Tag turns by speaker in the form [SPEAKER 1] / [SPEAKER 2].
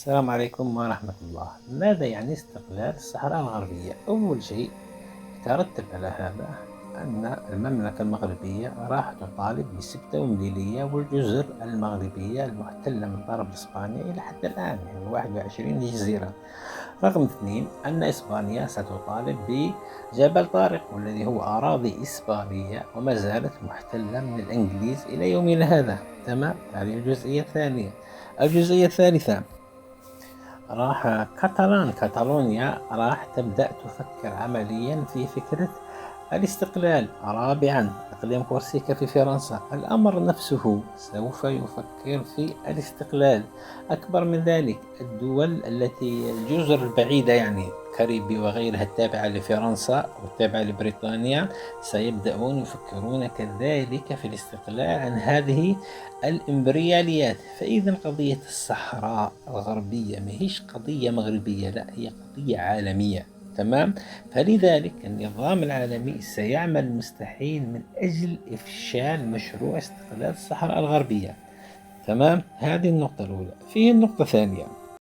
[SPEAKER 1] السلام عليكم ورحمة الله. ماذا يعني استقلال الصحراء الغربية؟ أول شيء يترتب على هذا أن المملكة المغربية راح تطالب ب6 والجزر المغربية المحتلة من طرف إسبانيا إلى حد الآن، يعني 21 جزيرة. رقم 2 أن إسبانيا ستطالب بجبل طارق، والذي هو أراضي إسبانية وما زالت محتلة من الإنجليز إلى يومنا هذا. تمام، هذه الجزئية الثانية. الجزئية الثالثة، راح كاتالونيا راح تبدأ تفكر عمليا في فكرة الاستقلال. رابعا، إقليم كورسيكا في فرنسا، الأمر نفسه سوف يفكر في الاستقلال. أكبر من ذلك، الدول التي الجزر البعيدة، يعني كاريبي وغيرها التابعة لفرنسا والتابعة لبريطانيا، سيبدأون يفكرون كذلك في الاستقلال عن هذه الإمبرياليات. فإذا قضية الصحراء الغربية ماهيش قضية مغربية، لا، هي قضية عالمية. تمام. فلذلك النظام العالمي سيعمل المستحيل من أجل إفشال مشروع استقلال الصحراء الغربية. تمام، هذه النقطة الأولى. فيه النقطة الثانية،